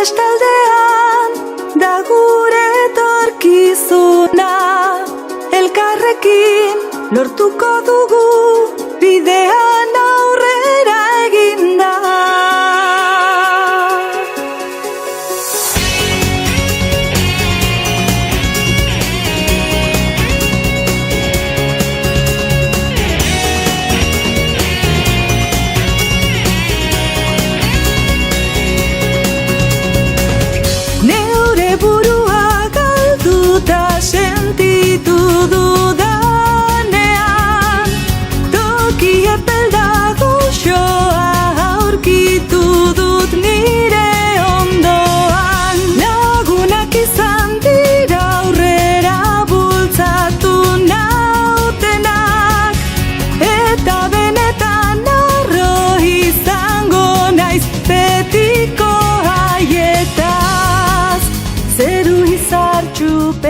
bestaldean da gure etorkizuna. Elkarrekin lortuko dugu bidean aurrera eginda. Neure burua galduta sentitu dudanean, toki epel dago goxoa aurkitu dut nire ondoan. Lagunak izan dira aurrera bultzatu nautenak, eta benetan harro izango naiz betiko haietaz. Zeru izartxupean